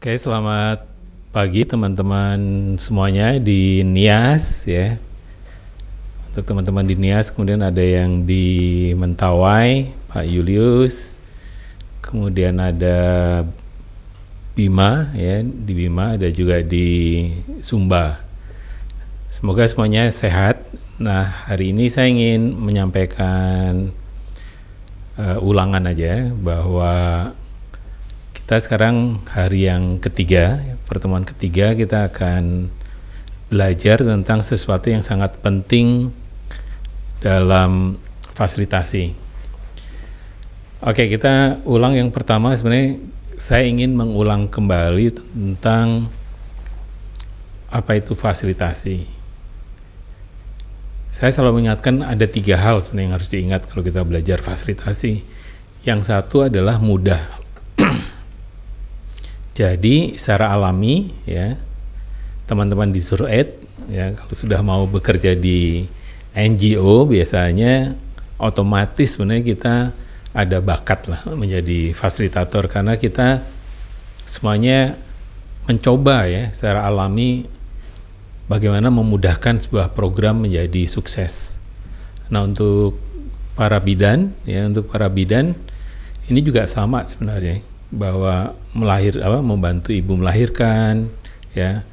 Oke, selamat pagi teman-teman semuanya di Nias ya. Untuk teman-teman di Nias, kemudian ada yang di Mentawai, Pak Julius. Kemudian ada Bima ya, di Bima ada juga di Sumba. Semoga semuanya sehat. Nah, hari ini saya ingin menyampaikan ulangan aja bahwa kita sekarang hari yang ketiga, pertemuan ketiga, kita akan belajar tentang sesuatu yang sangat penting dalam fasilitasi. Oke, kita ulang yang pertama. Sebenarnya saya ingin mengulang kembali tentang apa itu fasilitasi. Saya selalu mengingatkan ada 3 hal sebenarnya yang harus diingat kalau kita belajar fasilitasi. Yang satu adalah mudah. Jadi secara alami ya, teman-teman di Surued ya, kalau sudah mau bekerja di NGO biasanya otomatis sebenarnya kita ada bakat lah menjadi fasilitator, karena kita semuanya mencoba ya secara alami bagaimana memudahkan sebuah program menjadi sukses. Nah, untuk para bidan ya, ini juga sama sebenarnya, bahwa membantu ibu melahirkan ya,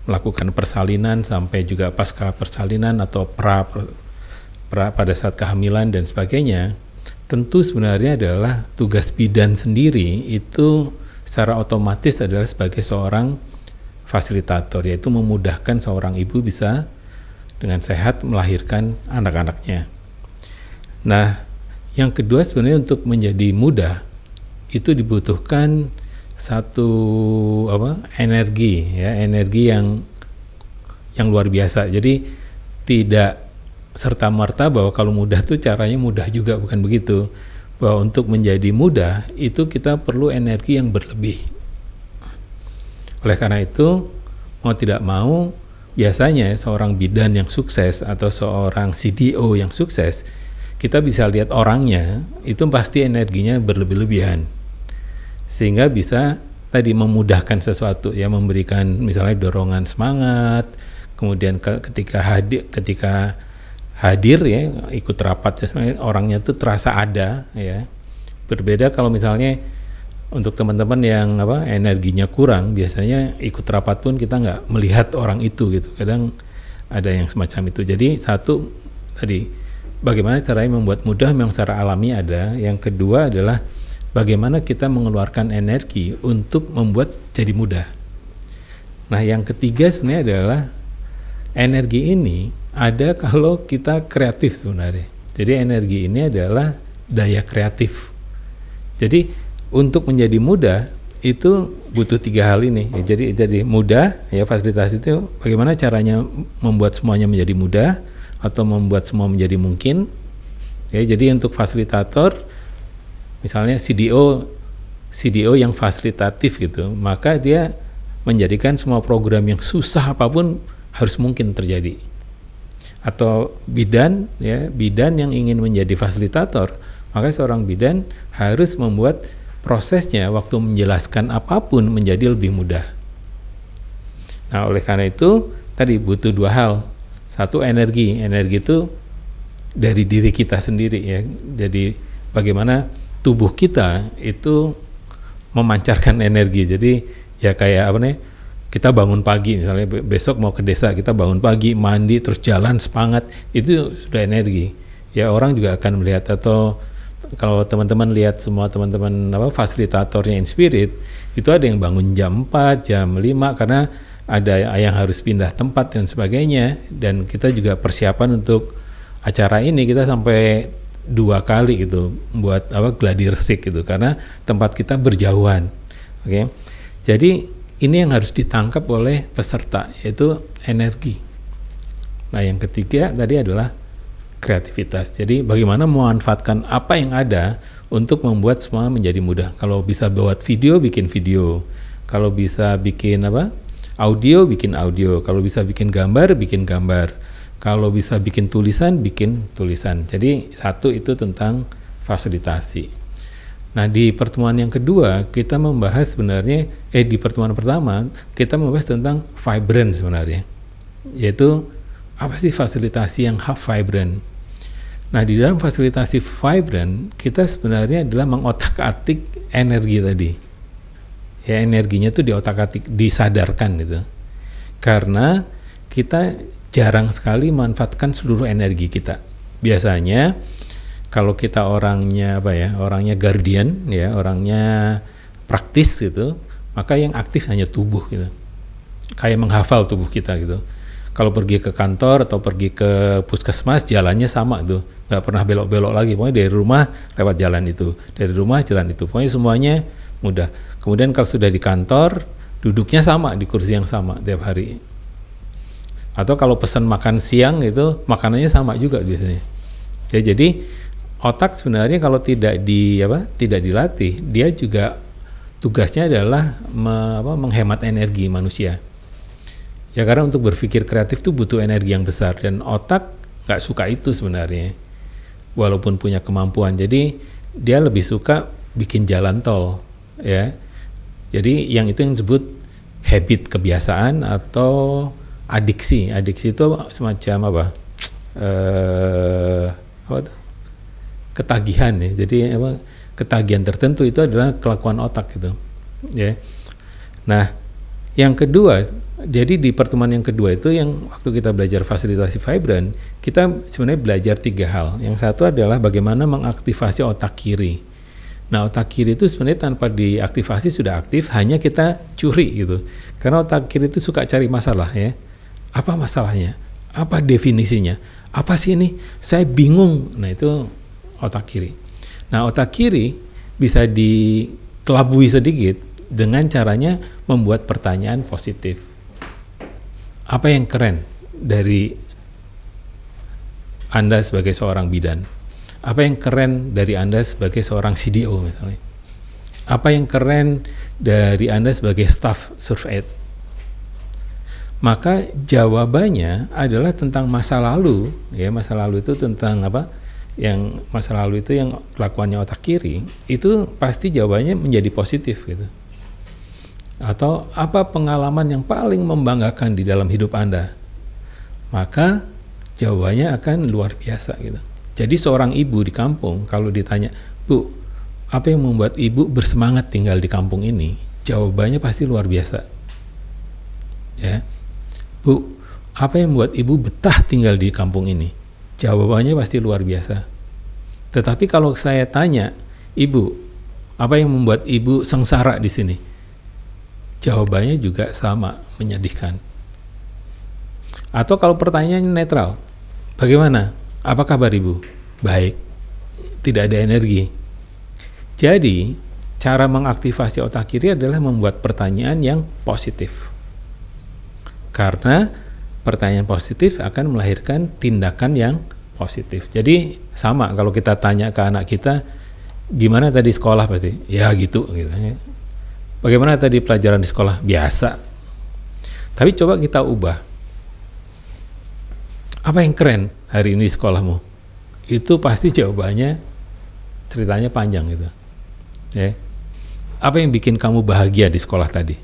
melakukan persalinan sampai juga pasca persalinan atau pada saat kehamilan dan sebagainya. Tentu sebenarnya adalah tugas bidan sendiri itu secara otomatis adalah sebagai seorang fasilitator, yaitu memudahkan seorang ibu bisa dengan sehat melahirkan anak-anaknya. Nah, yang kedua sebenarnya untuk menjadi mudah itu dibutuhkan satu energi yang luar biasa. Jadi tidak serta-merta bahwa kalau mudah tuh caranya mudah juga, bukan begitu. Bahwa untuk menjadi mudah itu kita perlu energi yang berlebih. Oleh karena itu, mau tidak mau, biasanya seorang bidan yang sukses atau seorang CDO yang sukses, kita bisa lihat orangnya itu pasti energinya berlebih-lebihan, sehingga bisa tadi memudahkan sesuatu ya, memberikan misalnya dorongan semangat, kemudian ketika hadir ya, ikut rapat orangnya tuh terasa ada ya. Berbeda kalau misalnya untuk teman-teman yang energinya kurang, biasanya ikut rapat pun kita nggak melihat orang itu gitu. Kadang ada yang semacam itu. Jadi satu tadi, bagaimana caranya membuat mudah memang secara alami ada. Yang kedua adalah bagaimana kita mengeluarkan energi untuk membuat jadi mudah. Nah, yang ketiga sebenarnya adalah energi ini ada kalau kita kreatif sebenarnya. Jadi energi ini adalah daya kreatif. Jadi untuk menjadi mudah itu butuh 3 hal ini. Jadi mudah ya, fasilitasi itu bagaimana caranya membuat semuanya menjadi mudah atau membuat semua menjadi mungkin. Ya, jadi untuk fasilitator misalnya CDO yang fasilitatif gitu, maka dia menjadikan semua program yang susah apapun harus mungkin terjadi. Atau bidan yang ingin menjadi fasilitator, maka seorang bidan harus membuat prosesnya waktu menjelaskan apapun menjadi lebih mudah. Nah, oleh karena itu tadi butuh 2 hal. Satu, energi itu dari diri kita sendiri ya. Jadi bagaimana tubuh kita itu memancarkan energi. Jadi ya kayak kita bangun pagi misalnya, besok mau ke desa, kita bangun pagi, mandi, terus jalan semangat, itu sudah energi. Ya, orang juga akan melihat. Atau kalau teman-teman lihat semua teman-teman fasilitatornya Inspirit, itu ada yang bangun jam 4, jam 5 karena ada yang harus pindah tempat dan sebagainya. Dan kita juga persiapan untuk acara ini, kita sampai 2 kali gitu buat gladi resik gitu, karena tempat kita berjauhan. Oke. Jadi ini yang harus ditangkap oleh peserta, yaitu energi. Nah, yang ketiga tadi adalah kreativitas. Jadi bagaimana memanfaatkan apa yang ada untuk membuat semua menjadi mudah. Kalau bisa buat video, bikin video. Kalau bisa bikin audio, bikin audio. Kalau bisa bikin gambar, bikin gambar. Kalau bisa bikin tulisan, bikin tulisan. Jadi satu itu tentang fasilitasi. Nah, di pertemuan yang kedua kita membahas sebenarnya di pertemuan pertama kita membahas tentang vibrant sebenarnya. Yaitu apa sih fasilitasi yang vibrant? Nah, di dalam fasilitasi vibrant kita sebenarnya adalah mengotak-atik energi tadi. Ya, energinya tuh diotak-atik, disadarkan gitu. Karena kita jarang sekali memanfaatkan seluruh energi kita. Biasanya kalau kita orangnya orangnya guardian ya, orangnya praktis gitu, maka yang aktif hanya tubuh gitu. Kayak menghafal tubuh kita gitu. Kalau pergi ke kantor atau pergi ke puskesmas jalannya sama tuh, nggak pernah belok-belok lagi. Pokoknya dari rumah lewat jalan itu, dari rumah jalan itu. Pokoknya semuanya mudah. Kemudian kalau sudah di kantor, duduknya sama di kursi yang sama tiap hari. Atau kalau pesan makan siang itu makanannya sama juga biasanya. Ya, jadi otak sebenarnya kalau tidak dilatih, dia juga tugasnya adalah menghemat energi manusia. Ya, karena untuk berpikir kreatif itu butuh energi yang besar dan otak nggak suka itu sebenarnya, walaupun punya kemampuan. Jadi dia lebih suka bikin jalan tol, ya. Jadi yang itu yang disebut habit, kebiasaan atau adiksi. Adiksi itu semacam ketagihan ya. Jadi ketagihan tertentu itu adalah kelakuan otak gitu, ya. Nah, yang kedua, jadi di pertemuan yang kedua itu yang waktu kita belajar fasilitasi vibrant, kita sebenarnya belajar 3 hal. Yang satu adalah bagaimana mengaktifasi otak kiri. Nah, otak kiri itu sebenarnya tanpa diaktifasi sudah aktif, hanya kita curi gitu. Karena otak kiri itu suka cari masalah ya. Apa masalahnya? Apa definisinya? Apa sih ini? Saya bingung. Nah, itu otak kiri. Nah, otak kiri bisa dikelabui sedikit dengan caranya membuat pertanyaan positif. Apa yang keren dari Anda sebagai seorang bidan? Apa yang keren dari Anda sebagai seorang CDO misalnya? Apa yang keren dari Anda sebagai staff survey? Maka jawabannya adalah tentang masa lalu, ya. Masa lalu itu tentang apa? Yang masa lalu itu yang kelakuannya otak kiri, itu pasti jawabannya menjadi positif gitu. Atau apa pengalaman yang paling membanggakan di dalam hidup Anda? Maka jawabannya akan luar biasa gitu. Jadi seorang ibu di kampung kalau ditanya, "Bu, apa yang membuat ibu bersemangat tinggal di kampung ini?" Jawabannya pasti luar biasa. Ya. "Bu, apa yang membuat ibu betah tinggal di kampung ini?" Jawabannya pasti luar biasa. Tetapi kalau saya tanya, "Ibu, apa yang membuat ibu sengsara di sini?" Jawabannya juga sama, menyedihkan. Atau kalau pertanyaannya netral, "Bagaimana? Apa kabar ibu?" "Baik." Tidak ada energi. Jadi, cara mengaktifasi otak kiri adalah membuat pertanyaan yang positif. Karena pertanyaan positif akan melahirkan tindakan yang positif. Jadi, sama kalau kita tanya ke anak kita, "Gimana tadi sekolah?" Pasti, "Ya gitu." "Bagaimana tadi pelajaran di sekolah?" "Biasa." Tapi coba kita ubah. "Apa yang keren hari ini di sekolahmu?" Itu pasti jawabannya ceritanya panjang gitu. Ya. "Apa yang bikin kamu bahagia di sekolah tadi?"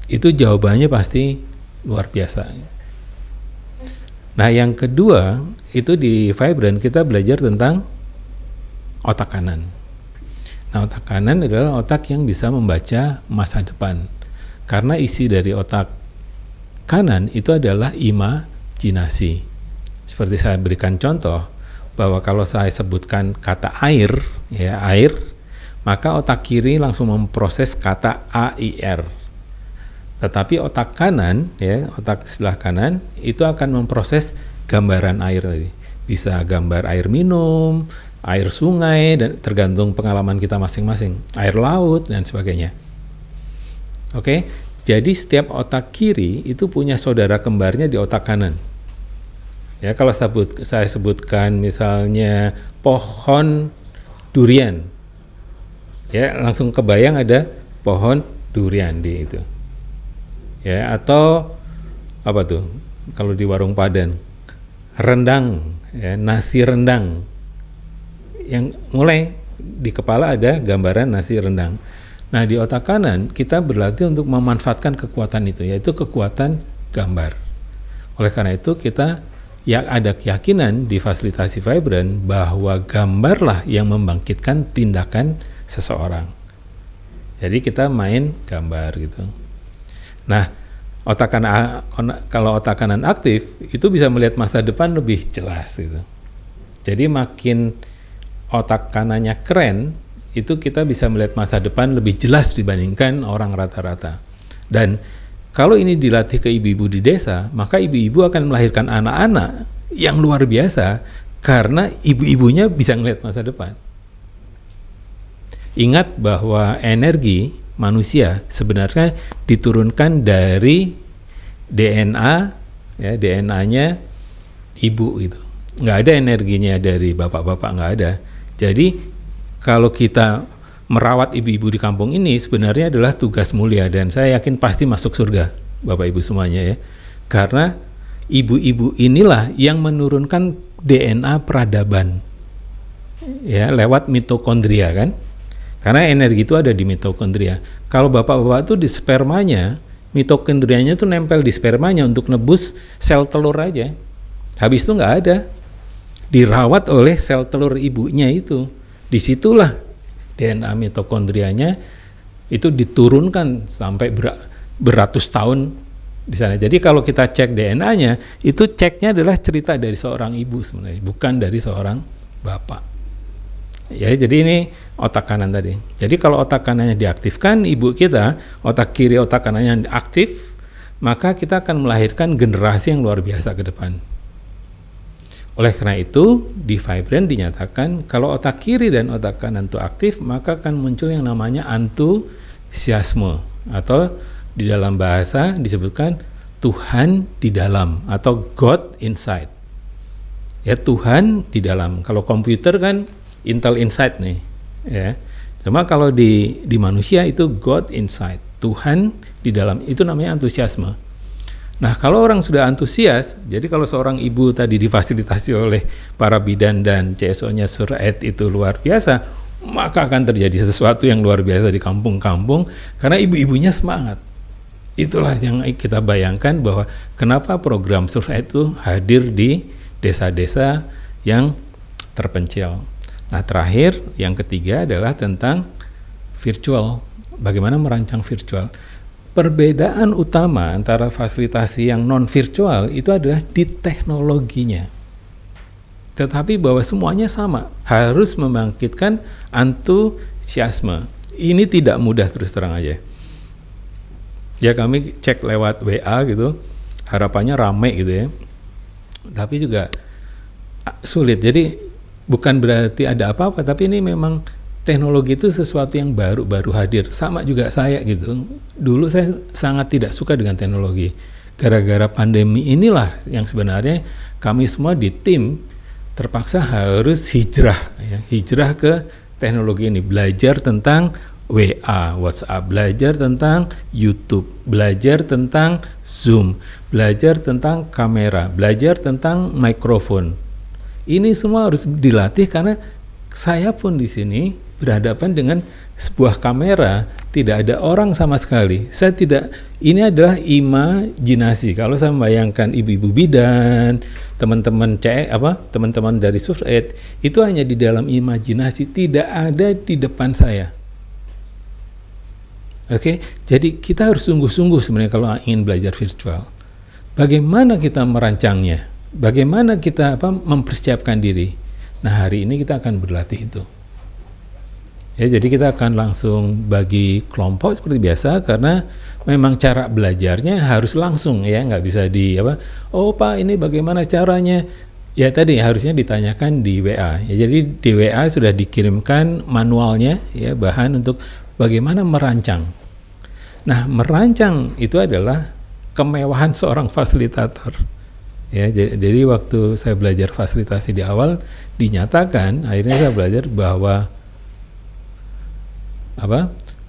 Itu jawabannya pasti luar biasa. Nah, yang kedua itu di Vibrant kita belajar tentang otak kanan. Nah, otak kanan adalah otak yang bisa membaca masa depan. Karena isi dari otak kanan itu adalah imajinasi. Seperti saya berikan contoh, bahwa kalau saya sebutkan kata air, ya air, maka otak kiri langsung memproses kata AIR. Tetapi otak kanan, ya otak sebelah kanan, itu akan memproses gambaran air tadi. Bisa gambar air minum, air sungai, dan tergantung pengalaman kita masing-masing, air laut dan sebagainya. Oke, jadi setiap otak kiri itu punya saudara kembarnya di otak kanan. Ya, kalau saya sebutkan misalnya pohon durian, ya langsung kebayang ada pohon durian di itu. Ya, atau apa tuh? Kalau di warung Padang, rendang, ya, nasi rendang. Yang mulai di kepala ada gambaran nasi rendang. Nah, di otak kanan kita berlatih untuk memanfaatkan kekuatan itu, yaitu kekuatan gambar. Oleh karena itu kita ada keyakinan di fasilitasi Vibrant bahwa gambarlah yang membangkitkan tindakan seseorang. Jadi kita main gambar gitu. Nah, kalau otak kanan aktif itu bisa melihat masa depan lebih jelas gitu. Jadi makin otak kanannya keren, itu kita bisa melihat masa depan lebih jelas dibandingkan orang rata-rata. Dan kalau ini dilatih ke ibu-ibu di desa, maka ibu-ibu akan melahirkan anak-anak yang luar biasa karena ibu-ibunya bisa melihat masa depan. Ingat bahwa energi manusia sebenarnya diturunkan dari DNA, ya, DNA-nya ibu itu. Nggak ada energinya dari bapak-bapak, nggak ada. Jadi kalau kita merawat ibu-ibu di kampung ini sebenarnya adalah tugas mulia, dan saya yakin pasti masuk surga Bapak Ibu semuanya ya. Karena ibu-ibu inilah yang menurunkan DNA peradaban. Ya, lewat mitokondria kan. Karena energi itu ada di mitokondria. Kalau bapak-bapak itu di spermanya, mitokondrianya itu nempel di spermanya untuk nebus sel telur aja. Habis itu nggak ada. Dirawat oleh sel telur ibunya itu. Disitulah DNA mitokondrianya itu diturunkan sampai beratus tahun di sana. Jadi kalau kita cek DNA-nya, itu ceknya adalah cerita dari seorang ibu sebenarnya, bukan dari seorang bapak. Ya, jadi ini otak kanan tadi. Jadi kalau otak kanannya diaktifkan ibu kita, otak kiri otak kanannya aktif, maka kita akan melahirkan generasi yang luar biasa ke depan. Oleh karena itu, di Vibrant dinyatakan kalau otak kiri dan otak kanan itu aktif, maka akan muncul yang namanya antusiasme, atau di dalam bahasa disebutkan Tuhan di dalam atau God inside. Ya, Tuhan di dalam. Kalau komputer kan Intel inside nih, ya. Cuma kalau di manusia itu God inside, Tuhan di dalam. Itu namanya antusiasme. Nah, kalau orang sudah antusias, jadi kalau seorang ibu tadi difasilitasi oleh para bidan dan CSO-nya Sur'ed itu luar biasa, maka akan terjadi sesuatu yang luar biasa di kampung-kampung karena ibu-ibunya semangat. Itulah yang kita bayangkan bahwa kenapa program Sur'ed itu hadir di desa-desa yang terpencil. Nah, terakhir yang ketiga adalah tentang virtual. Bagaimana merancang virtual? Perbedaan utama antara fasilitasi yang non-virtual itu adalah di teknologinya. Tetapi bahwa semuanya sama, harus membangkitkan antusiasme. Ini tidak mudah terus terang aja. Ya, kami cek lewat WA gitu, harapannya rame gitu ya. Tapi juga sulit. Jadi bukan berarti ada apa-apa, tapi ini memang teknologi itu sesuatu yang baru hadir. Sama juga saya gitu. Dulu saya sangat tidak suka dengan teknologi. Gara-gara pandemi inilah yang sebenarnya kami semua di tim terpaksa harus hijrah, ya. Hijrah ke teknologi ini. Belajar tentang WA, WhatsApp, belajar tentang YouTube, belajar tentang Zoom, belajar tentang kamera, belajar tentang mikrofon. Ini semua harus dilatih karena saya pun di sini berhadapan dengan sebuah kamera, tidak ada orang sama sekali. Ini adalah imajinasi. Kalau saya membayangkan ibu-ibu bidan, teman-teman teman-teman dari Sur'ed, itu hanya di dalam imajinasi, tidak ada di depan saya. Oke, jadi kita harus sungguh-sungguh sebenarnya kalau ingin belajar virtual. Bagaimana kita merancangnya? Bagaimana kita mempersiapkan diri? Nah, hari ini kita akan berlatih itu. Ya, jadi kita akan langsung bagi kelompok seperti biasa karena memang cara belajarnya harus langsung ya, nggak bisa oh Pak ini bagaimana caranya? Ya tadi harusnya ditanyakan di WA. Ya, jadi di WA sudah dikirimkan manualnya ya, bahan untuk bagaimana merancang. Nah, merancang itu adalah kemewahan seorang fasilitator. Ya, jadi waktu saya belajar fasilitasi di awal dinyatakan, akhirnya saya belajar bahwa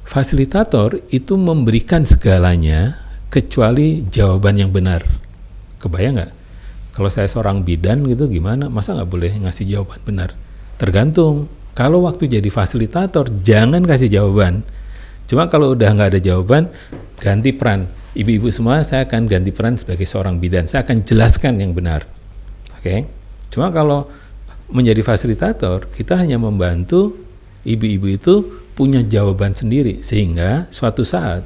fasilitator itu memberikan segalanya kecuali jawaban yang benar. Kebayang nggak? Kalau saya seorang bidan gitu gimana? Masa nggak boleh ngasih jawaban benar? Tergantung. Kalau waktu jadi fasilitator, jangan kasih jawaban. Cuma kalau udah nggak ada jawaban, ganti peran. Ibu-ibu semua, saya akan ganti peran sebagai seorang bidan. Saya akan jelaskan yang benar. Oke? Cuma kalau menjadi fasilitator, kita hanya membantu ibu-ibu itu punya jawaban sendiri. Sehingga suatu saat,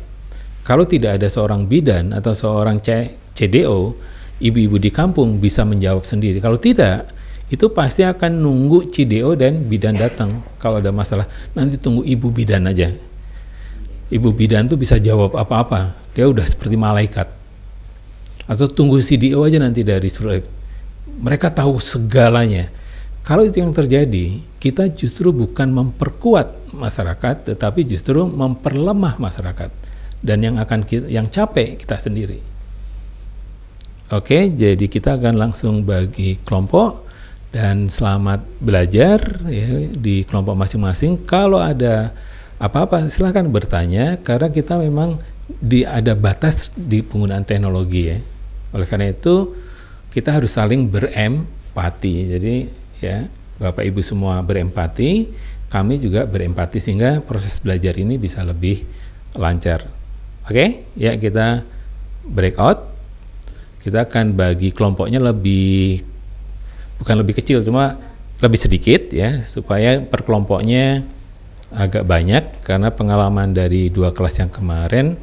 kalau tidak ada seorang bidan atau seorang CDO, ibu-ibu di kampung bisa menjawab sendiri. Kalau tidak, itu pasti akan nunggu CDO dan bidan datang. Kalau ada masalah, nanti tunggu ibu bidan aja. Ibu bidan tuh bisa jawab apa-apa. Dia udah seperti malaikat. Atau tunggu CDO aja nanti dari Surveit. Mereka tahu segalanya. Kalau itu yang terjadi, kita justru bukan memperkuat masyarakat, tetapi justru memperlemah masyarakat. Dan yang capek kita sendiri. Oke, jadi kita akan langsung bagi kelompok dan selamat belajar ya, di kelompok masing-masing. Kalau ada apa-apa silakan bertanya, karena kita memang ada batas di penggunaan teknologi ya. Oleh karena itu kita harus saling berempati. Jadi ya Bapak Ibu semua berempati, kami juga berempati sehingga proses belajar ini bisa lebih lancar. Oke, ya kita breakout. Kita akan bagi kelompoknya bukan lebih kecil, cuma lebih sedikit ya, supaya per kelompoknya agak banyak, karena pengalaman dari 2 kelas yang kemarin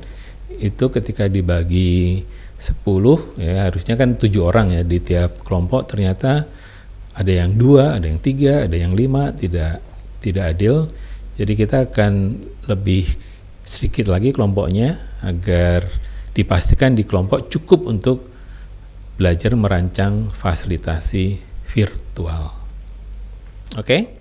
itu ketika dibagi 10 ya, harusnya kan 7 orang ya di tiap kelompok, ternyata ada yang 2, ada yang 3, ada yang 5, tidak adil. Jadi kita akan lebih sedikit lagi kelompoknya agar dipastikan di kelompok cukup untuk belajar merancang fasilitasi virtual. Oke?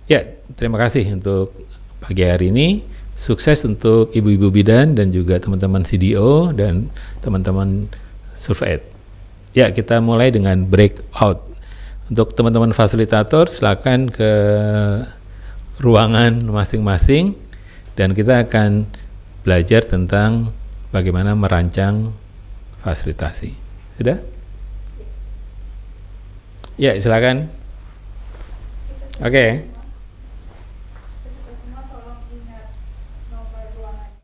Ya, terima kasih untuk pagi hari ini. Sukses untuk ibu-ibu bidan dan juga teman-teman CDO dan teman-teman Surveit. Ya, kita mulai dengan breakout. Untuk teman-teman fasilitator, silakan ke ruangan masing-masing dan kita akan belajar tentang bagaimana merancang fasilitasi. Sudah? Ya, silakan. Oke. Semua tolong ingat nomor ruangan.